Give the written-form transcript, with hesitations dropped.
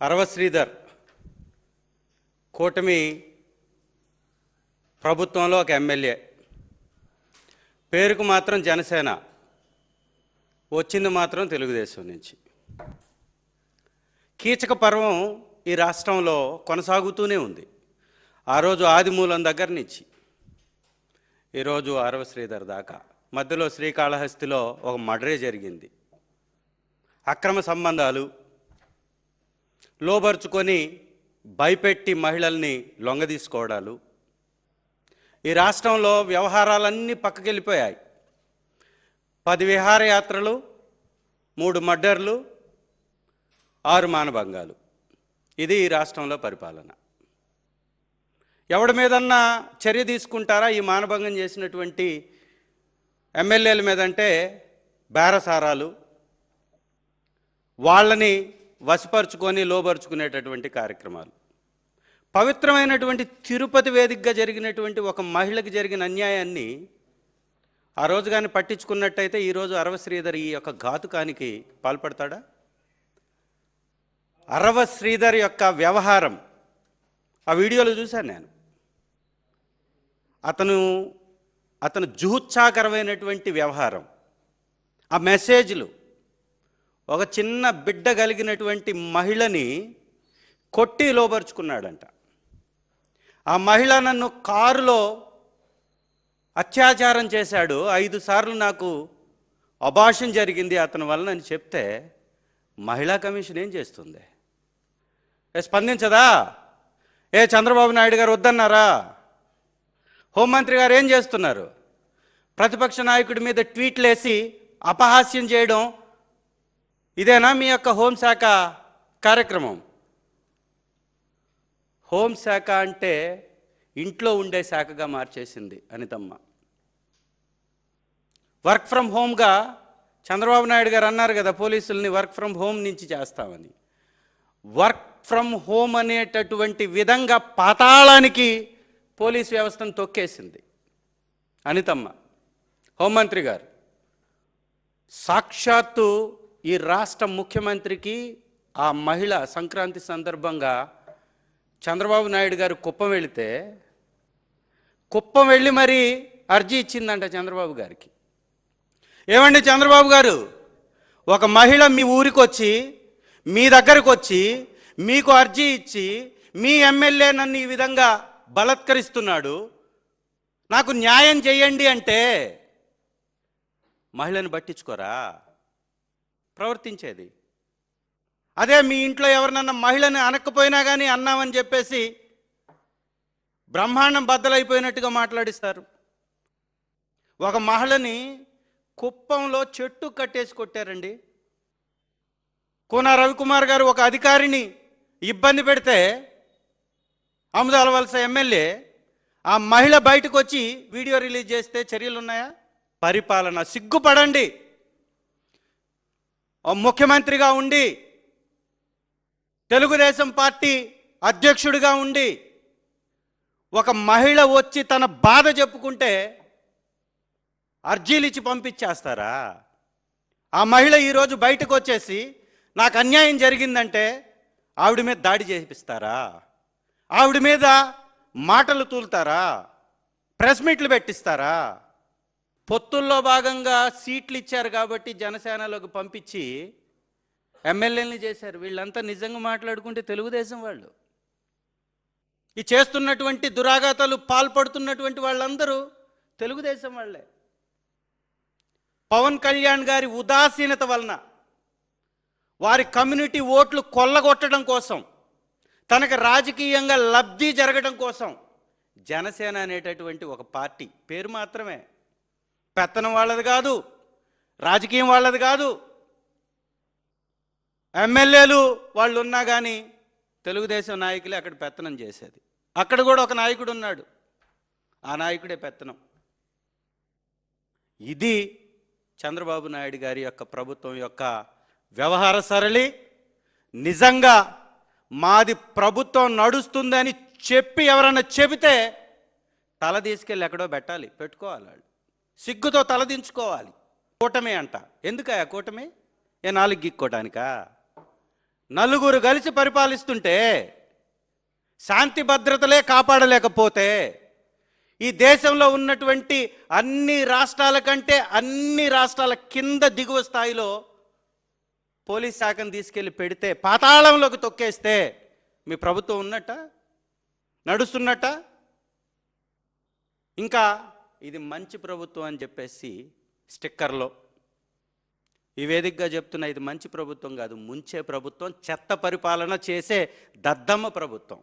అరవ శ్రీధర్ కూటమి ప్రభుత్వంలో ఒక ఎమ్మెల్యే, పేరుకు మాత్రం జనసేన, వచ్చింది మాత్రం తెలుగుదేశం నుంచి. కీచక పర్వం ఈ రాష్ట్రంలో కొనసాగుతూనే ఉంది. ఆ రోజు ఆదిమూలం దగ్గర నుంచి ఈరోజు అరవ శ్రీధర్ దాకా. మధ్యలో శ్రీకాళహస్తిలో ఒక మర్డరే జరిగింది. అక్రమ సంబంధాలు లోబరుచుకొని భయపెట్టి మహిళల్ని లొంగదీసుకోవడాలు, ఈ రాష్ట్రంలో వ్యవహారాలన్నీ పక్కకెళ్ళిపోయాయి. 10 విహారయాత్రలు, 3 మర్డర్లు, 6 మానభంగాలు. ఇది ఈ రాష్ట్రంలో పరిపాలన. ఎవడి మీదన్నా చర్య తీసుకుంటారా ఈ మానభంగం చేసినటువంటి ఎమ్మెల్యేల మీదంటే బేరసారాలు, వాళ్ళని వశపరుచుకొని లోబరుచుకునేటటువంటి కార్యక్రమాలు. పవిత్రమైనటువంటి తిరుపతి వేదికగా జరిగినటువంటి ఒక మహిళకి జరిగిన అన్యాయాన్ని ఆ రోజు కానీ పట్టించుకున్నట్టయితే ఈరోజు అరవ శ్రీధర్ ఈ యొక్క ఘాతుకానికి పాల్పడతాడా? అరవ శ్రీధర్ యొక్క వ్యవహారం ఆ వీడియోలో చూశాను నేను. అతను జుహుత్సాకరమైనటువంటి వ్యవహారం, ఆ మెసేజ్లు, ఒక చిన్న బిడ్డ కలిగినటువంటి మహిళని కొట్టి లోబరుచుకున్నాడంట. ఆ మహిళ నన్ను కారులో అత్యాచారం చేశాడు, 5 సార్లు నాకు అబార్షన్ జరిగింది అతని వలన అని చెప్తే మహిళా కమిషన్ ఏం చేస్తుంది? స్పందించదా? చంద్రబాబు నాయుడు గారు వద్దన్నారా? హోంమంత్రి గారు ఏం చేస్తున్నారు? ప్రతిపక్ష నాయకుడి మీద ట్వీట్లు వేసి అపహాస్యం చేయడం, ఇదేనా మీ యొక్క హోంశాఖ కార్యక్రమం? హోంశాఖ అంటే ఇంట్లో ఉండే శాఖగా మార్చేసింది అనితమ్మ. వర్క్ ఫ్రమ్ హోమ్గా చంద్రబాబు నాయుడు గారు అన్నారు కదా, పోలీసుల్ని వర్క్ ఫ్రమ్ హోమ్ నుంచి చేస్తామని. వర్క్ ఫ్రమ్ హోమ్ అనేటటువంటి విధంగా పాతాళానికి పోలీస్ వ్యవస్థను తొక్కేసింది అనితమ్మ. హోంమంత్రి గారు సాక్షాత్తు ఈ రాష్ట్ర ముఖ్యమంత్రికి ఆ మహిళ సంక్రాంతి సందర్భంగా చంద్రబాబు నాయుడు గారు కుప్పం వెళ్ళి మరి అర్జీ ఇచ్చిందంట చంద్రబాబు గారికి. ఏమండి చంద్రబాబు గారు, ఒక మహిళ మీ ఊరికి వచ్చి, మీ దగ్గరకు వచ్చి, మీకు అర్జీ ఇచ్చి, మీ ఎమ్మెల్యే నన్ను ఈ విధంగా బలత్కరిస్తున్నాడు, నాకు న్యాయం చేయండి అంటే మహిళను పట్టించుకోరా ప్రవర్తించేది? అదే మీ ఇంట్లో ఎవరినన్నా మహిళని అనకపోయినా కానీ అన్నామని చెప్పేసి బ్రహ్మాండం బద్దలైపోయినట్టుగా మాట్లాడిస్తారు. ఒక మహిళని కుప్పంలో చెట్టు కట్టేసి కొట్టారండి. కోన రవికుమార్ గారు ఒక అధికారిని ఇబ్బంది పెడితే ఆముదాల వలస ఎమ్మెల్యే ఆ మహిళ బయటకు వచ్చి వీడియో రిలీజ్ చేస్తే చర్యలు ఉన్నాయా? పరిపాలన సిగ్గుపడండి. ముఖ్యమంత్రిగా ఉండి, తెలుగుదేశం పార్టీ అధ్యక్షుడిగా ఉండి, ఒక మహిళ వచ్చి తన బాధ చెప్పుకుంటే అర్జీలు ఇచ్చి పంపించేస్తారా? ఆ మహిళ ఈరోజు బయటకు వచ్చేసి నాకు అన్యాయం జరిగిందంటే ఆవిడ మీద దాడి చేపిస్తారా? ఆవిడ మీద మాటలు తూలుతారా? ప్రెస్ మీట్లు పెట్టిస్తారా? పొత్తుల్లో భాగంగా సీట్లు ఇచ్చారు కాబట్టి జనసేనలోకి పంపించి ఎమ్మెల్యేలని చేశారు. వీళ్ళంతా నిజంగా మాట్లాడుకుంటే తెలుగుదేశం వాళ్ళు. ఈ చేస్తున్నటువంటి దురాఘాతాలు పాల్పడుతున్నటువంటి వాళ్ళందరూ తెలుగుదేశం వాళ్ళే. పవన్ కళ్యాణ్ గారి ఉదాసీనత వలన, వారి కమ్యూనిటీ ఓట్లు కొల్లగొట్టడం కోసం, తనకు రాజకీయంగా లబ్ధి జరగడం కోసం జనసేన అనేటటువంటి ఒక పార్టీ పేరు మాత్రమే, పెత్తనం వాళ్ళది కాదు, రాజకీయం వాళ్ళది కాదు. ఎమ్మెల్యేలు వాళ్ళు ఉన్నా కానీ తెలుగుదేశం నాయకులే అక్కడ పెత్తనం చేసేది. అక్కడ కూడా ఒక నాయకుడు ఉన్నాడు, ఆ నాయకుడే పెత్తనం. ఇది చంద్రబాబు నాయుడు గారి యొక్క ప్రభుత్వం యొక్క వ్యవహార సరళి. నిజంగా మాది ప్రభుత్వం నడుస్తుందని చెప్పి ఎవరన్నా చెబితే తల తీసుకెళ్ళి ఎక్కడో పెట్టుకోవాలి. వాళ్ళు సిగ్గుతో తలదించుకోవాలి. కూటమి అంట. ఎందుకయ్యా కూటమి? 4 గిక్కోటానికా? నలుగురు కలిసి పరిపాలిస్తుంటే శాంతి భద్రతలే కాపాడలేకపోతే ఈ దేశంలో ఉన్నటువంటి అన్ని రాష్ట్రాల కంటే అన్ని రాష్ట్రాల కింద దిగువ స్థాయిలో పోలీస్ శాఖను తీసుకెళ్ళి పెడితే, పాతాళంలోకి తొక్కేస్తే మీ ప్రభుత్వం ఉన్నట్ట, నడుస్తున్నట్ట? ఇంకా ఇది మంచి ప్రభుత్వం అని చెప్పేసి స్టిక్కర్లో ఈ వేదికగా చెప్తున్నా, ఇది మంచి ప్రభుత్వం కాదు, ముంచే ప్రభుత్వం, చెత్త పరిపాలన చేసే దద్దమ్మ ప్రభుత్వం.